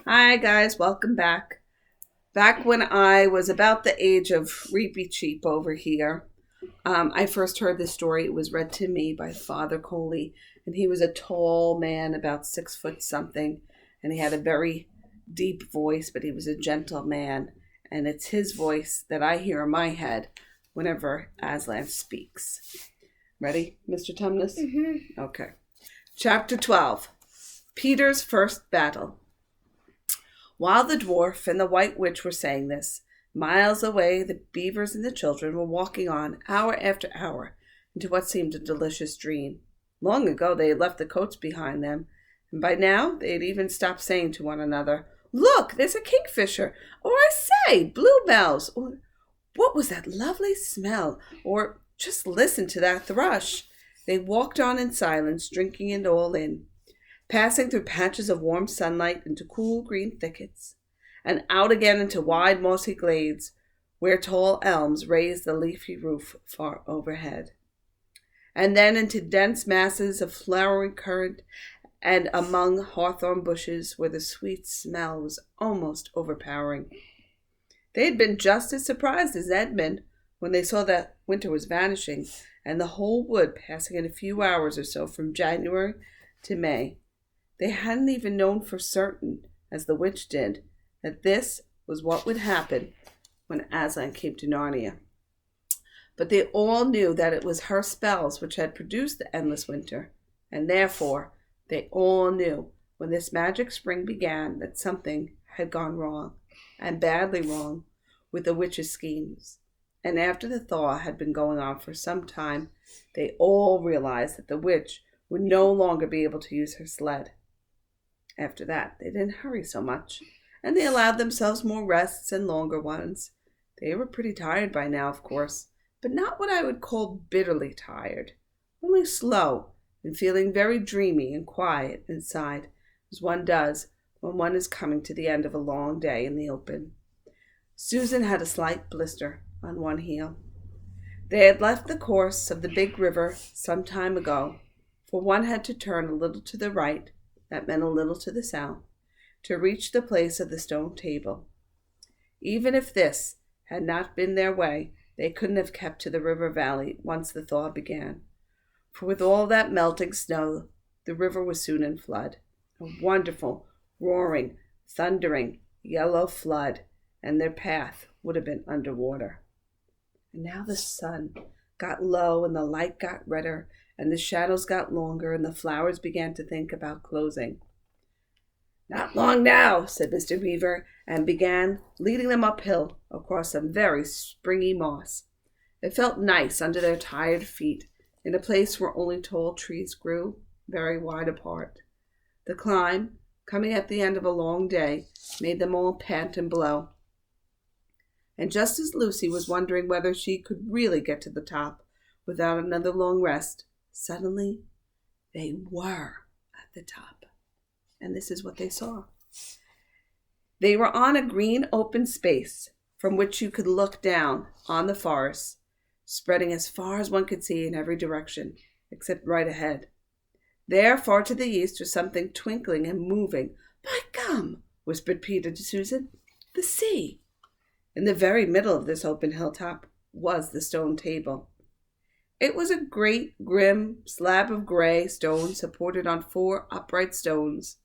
Hi guys, welcome back. Back when I was about the age of Reapy Cheap over here, I first heard this story. It was read to me by Father Coley, and he was a tall man, about 6 foot something, and he had a very deep voice, but he was a gentle man, and it's his voice that I hear in my head whenever Aslan speaks. Ready, Mr. Tumnus? Mm-hmm. Okay. Chapter 12, Peter's First Battle. While the dwarf and the white witch were saying this, miles away the beavers and the children were walking on hour after hour into what seemed a delicious dream. Long ago they had left the coats behind them, and by now they had even stopped saying to one another, "Look, there's a kingfisher," or "I say, bluebells," or "What was that lovely smell?" or "Just listen to that thrush." They walked on in silence, drinking it all in, passing through patches of warm sunlight into cool green thickets, and out again into wide mossy glades where tall elms raised the leafy roof far overhead, and then into dense masses of flowering currant and among hawthorn bushes where the sweet smell was almost overpowering. They had been just as surprised as Edmund when they saw that winter was vanishing and the whole wood passing in a few hours or so from January to May. They hadn't even known for certain, as the witch did, that this was what would happen when Aslan came to Narnia. But they all knew that it was her spells which had produced the endless winter, and therefore they all knew when this magic spring began that something had gone wrong, and badly wrong, with the witch's schemes. And after the thaw had been going on for some time, they all realized that the witch would no longer be able to use her sled. After that, they didn't hurry so much, and they allowed themselves more rests and longer ones. They were pretty tired by now, of course, but not what I would call bitterly tired, only slow and feeling very dreamy and quiet inside, as one does when one is coming to the end of a long day in the open. Susan had a slight blister on one heel. They had left the course of the big river some time ago, for one had to turn a little to the right, that meant a little to the south, to reach the place of the stone table. Even if this had not been their way, they couldn't have kept to the river valley once the thaw began, for with all that melting snow, the river was soon in flood, a wonderful, roaring, thundering, yellow flood, and their path would have been under water. And now the sun got low and the light got redder, and the shadows got longer, and the flowers began to think about closing. "Not long now," said Mr. Beaver, and began leading them uphill across some very springy moss. It felt nice under their tired feet, in a place where only tall trees grew, very wide apart. The climb, coming at the end of a long day, made them all pant and blow. And just as Lucy was wondering whether she could really get to the top without another long rest, suddenly they were at the top. And this is what they saw. They were on a green open space from which you could look down on the forest, spreading as far as one could see in every direction, except right ahead. There, far to the east, was something twinkling and moving. "By gum," whispered Peter to Susan, "the sea." In the very middle of this open hilltop was the stone table. It was a great, grim slab of gray stone supported on 4 upright stones.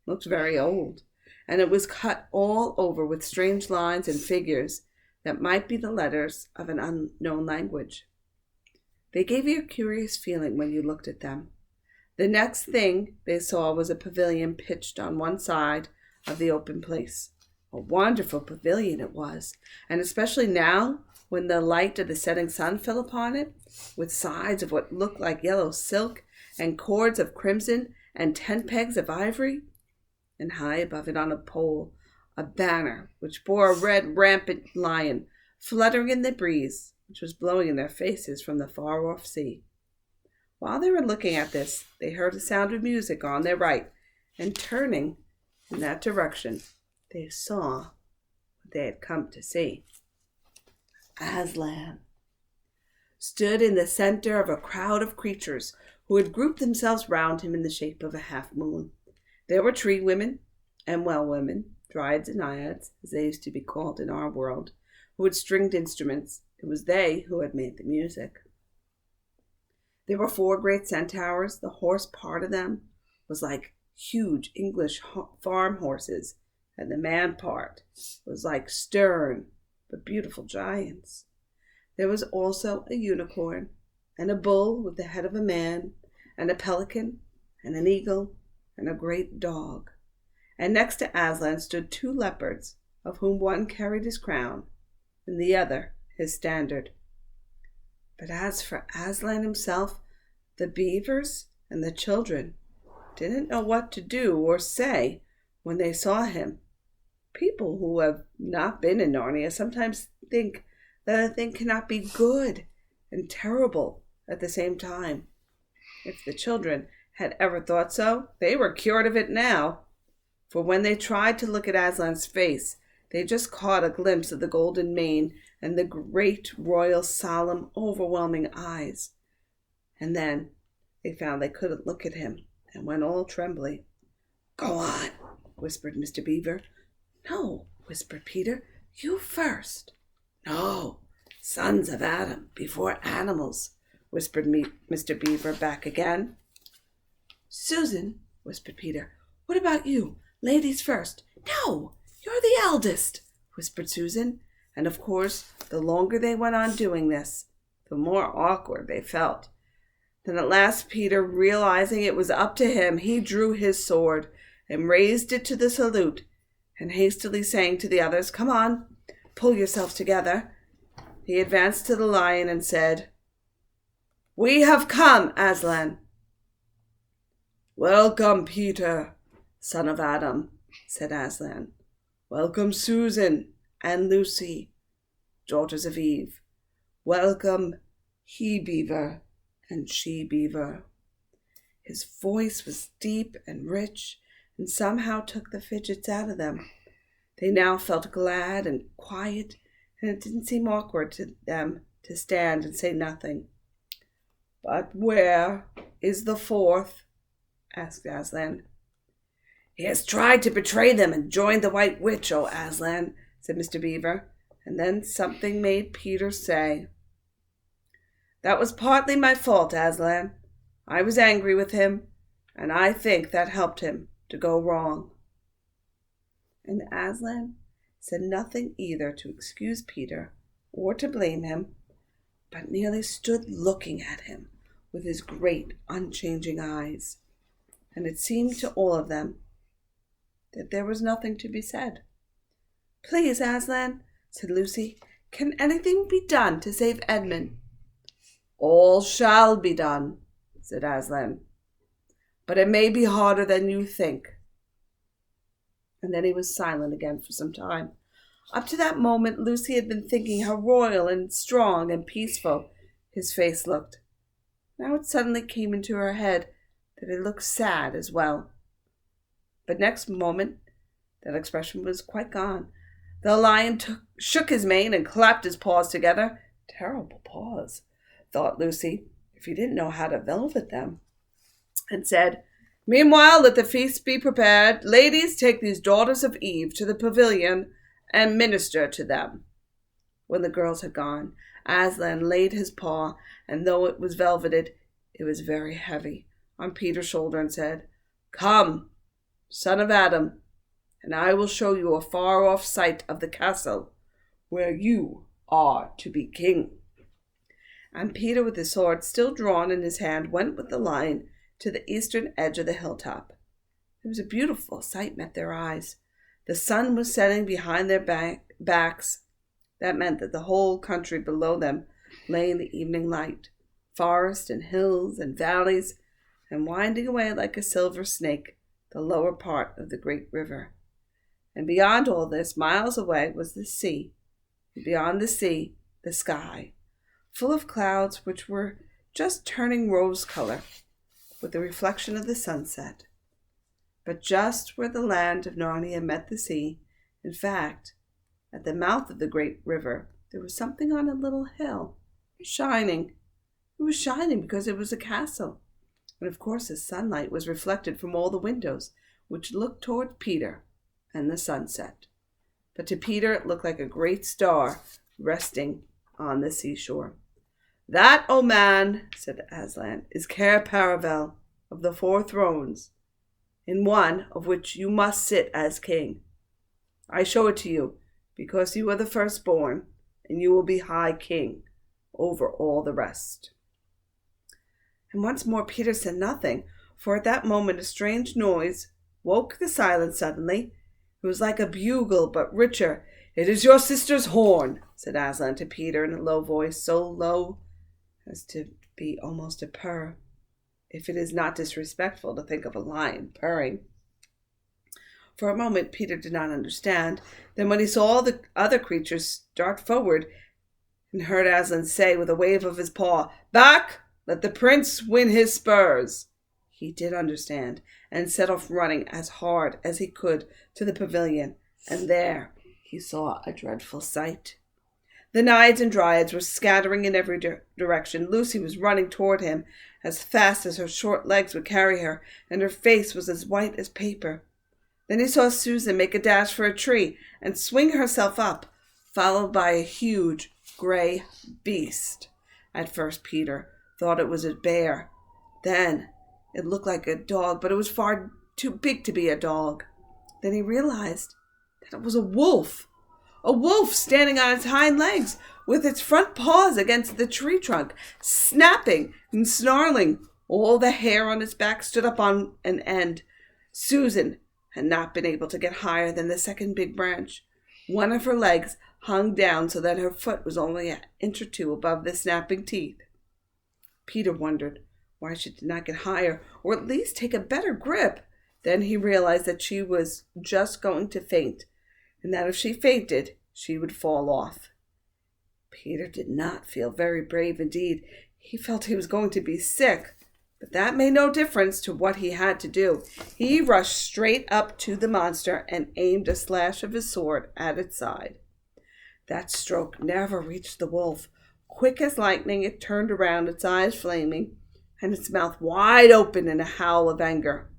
It looked very old, and it was cut all over with strange lines and figures that might be the letters of an unknown language. They gave you a curious feeling when you looked at them. The next thing they saw was a pavilion pitched on one side of the open place. A wonderful pavilion it was, and especially now when the light of the setting sun fell upon it, with sides of what looked like yellow silk and cords of crimson and tent pegs of ivory, and high above it on a pole, a banner which bore a red rampant lion fluttering in the breeze, which was blowing in their faces from the far-off sea. While they were looking at this, they heard a sound of music on their right, and turning in that direction, they saw what they had come to see. Aslan stood in the center of a crowd of creatures who had grouped themselves round him in the shape of a half moon. There were tree women and well women, dryads and naiads, as they used to be called in our world, who had stringed instruments. It was they who had made the music. There were 4 great centaurs. The horse part of them was like huge English farm horses, and the man part was like stern but beautiful giants. There was also a unicorn, and a bull with the head of a man, and a pelican, and an eagle, and a great dog. And next to Aslan stood 2 leopards, of whom one carried his crown, and the other his standard. But as for Aslan himself, the beavers and the children didn't know what to do or say when they saw him. People who have not been in Narnia sometimes think that a thing cannot be good and terrible at the same time. If the children had ever thought so, they were cured of it now. For when they tried to look at Aslan's face, they just caught a glimpse of the golden mane and the great, royal, solemn, overwhelming eyes. And then they found they couldn't look at him and went all trembly. "Go on," whispered Mr. Beaver. "No," whispered Peter. "You first." "No, sons of Adam before animals," whispered Mr. Beaver back again. "Susan," whispered Peter, "what about you? Ladies first." "No, you're the eldest," whispered Susan. And of course, the longer they went on doing this, the more awkward they felt. Then at last Peter, realizing it was up to him, he drew his sword and raised it to the salute, and hastily saying to the others, "Come on, pull yourselves together," he advanced to the lion and said, "We have come, Aslan." "Welcome, Peter, son of Adam," said Aslan. "Welcome, Susan and Lucy, daughters of Eve. Welcome, he-beaver and she-beaver." His voice was deep and rich, and somehow took the fidgets out of them. They now felt glad and quiet, and it didn't seem awkward to them to stand and say nothing. "But where is the 4th?" asked Aslan. "He has tried to betray them and joined the White Witch, O Aslan," said Mr. Beaver, and then something made Peter say, "That was partly my fault, Aslan. I was angry with him, and I think that helped him to go wrong." And Aslan said nothing either to excuse Peter or to blame him, but merely stood looking at him with his great unchanging eyes, and it seemed to all of them that there was nothing to be said. "Please, Aslan," said Lucy, "can anything be done to save Edmund?" "All shall be done," said Aslan, "but it may be harder than you think." And then he was silent again for some time. Up to that moment, Lucy had been thinking how royal and strong and peaceful his face looked. Now it suddenly came into her head that it looked sad as well. But next moment, that expression was quite gone. The lion shook his mane and clapped his paws together. Terrible paws, thought Lucy, if he didn't know how to velvet them, and said, "Meanwhile, let the feast be prepared. Ladies, take these daughters of Eve to the pavilion and minister to them." When the girls had gone, Aslan laid his paw, and though it was velveted, it was very heavy, on Peter's shoulder and said, "Come, son of Adam, and I will show you a far-off sight of the castle where you are to be king." And Peter, with his sword still drawn in his hand, went with the lion to the eastern edge of the hilltop. It was a beautiful sight met their eyes. The sun was setting behind their backs. That meant that the whole country below them lay in the evening light, forest and hills and valleys, and winding away like a silver snake, the lower part of the great river. And beyond all this, miles away, was the sea, and beyond the sea, the sky, full of clouds which were just turning rose color with the reflection of the sunset. But just where the land of Narnia met the sea, in fact, at the mouth of the great river, there was something on a little hill, shining. It was shining because it was a castle, and of course the sunlight was reflected from all the windows, which looked toward Peter and the sunset. But to Peter it looked like a great star resting on the seashore. "That, O man," said Aslan, "is Cair Paravel of the 4 thrones, in one of which you must sit as king. I show it to you because you are the firstborn, and you will be high king over all the rest." And once more Peter said nothing, for at that moment a strange noise woke the silence suddenly. It was like a bugle, but richer. "It is your sister's horn," said Aslan to Peter in a low voice, so low as to be almost a purr, if it is not disrespectful to think of a lion purring. For a moment Peter did not understand. Then when he saw all the other creatures start forward and heard Aslan say with a wave of his paw, "Back! Let the prince win his spurs," he did understand, and set off running as hard as he could to the pavilion, and there he saw a dreadful sight. The Naiads and Dryads were scattering in every direction. Lucy was running toward him as fast as her short legs would carry her, and her face was as white as paper. Then he saw Susan make a dash for a tree and swing herself up, followed by a huge gray beast. At first Peter thought it was a bear. Then it looked like a dog, but it was far too big to be a dog. Then he realized that it was a wolf standing on its hind legs with its front paws against the tree trunk, snapping and snarling. All the hair on its back stood up on an end. Susan had not been able to get higher than the second big branch. One of her legs hung down so that her foot was only an inch or 2 above the snapping teeth. Peter wondered why she did not get higher, or at least take a better grip. Then he realized that she was just going to faint, and that if she fainted, she would fall off. Peter did not feel very brave indeed. He felt he was going to be sick, but that made no difference to what he had to do. He rushed straight up to the monster and aimed a slash of his sword at its side. That stroke never reached the wolf. Quick as lightning, it turned around, its eyes flaming, and its mouth wide open in a howl of anger.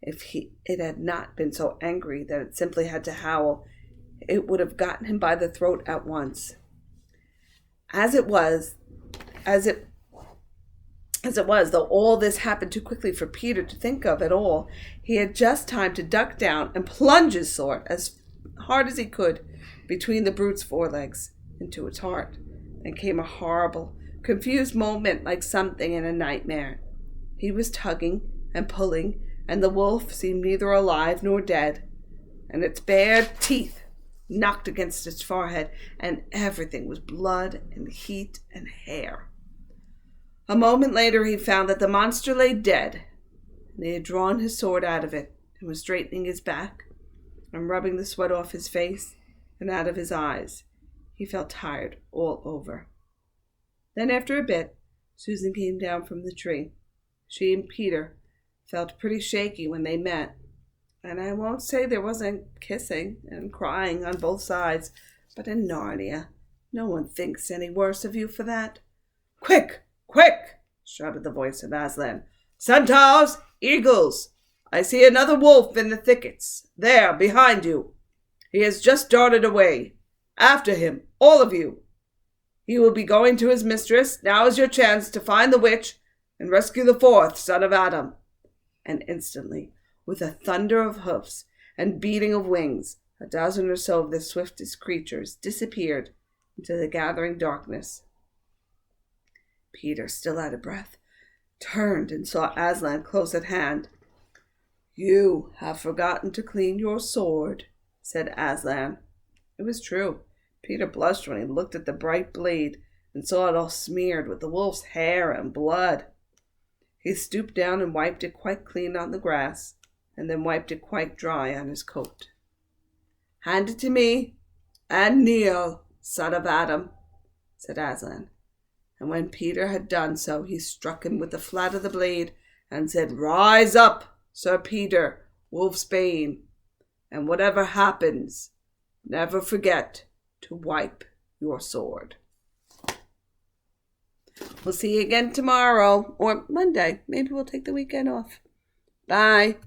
If it had not been so angry that it simply had to howl, it would have gotten him by the throat at once. As it was, though all this happened too quickly for Peter to think of at all, he had just time to duck down and plunge his sword as hard as he could between the brute's forelegs into its heart. Then came a horrible, confused moment like something in a nightmare. He was tugging and pulling, and the wolf seemed neither alive nor dead, and its bared teeth knocked against its forehead, and everything was blood and heat and hair. A moment later he found that the monster lay dead, and he had drawn his sword out of it and was straightening his back and rubbing the sweat off his face and out of his eyes. He felt tired all over. Then after a bit, Susan came down from the tree. She and Peter felt pretty shaky when they met, and I won't say there wasn't kissing and crying on both sides, but in Narnia, no one thinks any worse of you for that. "Quick! Quick!" shouted the voice of Aslan. "Centaurs! Eagles! I see another wolf in the thickets. There, behind you. He has just darted away. After him, all of you. He will be going to his mistress. Now is your chance to find the witch and rescue the 4th son of Adam." And instantly, with a thunder of hoofs and beating of wings, a dozen or so of the swiftest creatures disappeared into the gathering darkness. Peter, still out of breath, turned and saw Aslan close at hand. "You have forgotten to clean your sword," said Aslan. It was true. Peter blushed when he looked at the bright blade and saw it all smeared with the wolf's hair and blood. He stooped down and wiped it quite clean on the grass, and then wiped it quite dry on his coat. "Hand it to me, and kneel, son of Adam," said Aslan. And when Peter had done so, he struck him with the flat of the blade and said, "Rise up, Sir Peter, Wolfsbane, and whatever happens, never forget to wipe your sword." We'll see you again tomorrow or Monday. Maybe we'll take the weekend off. Bye.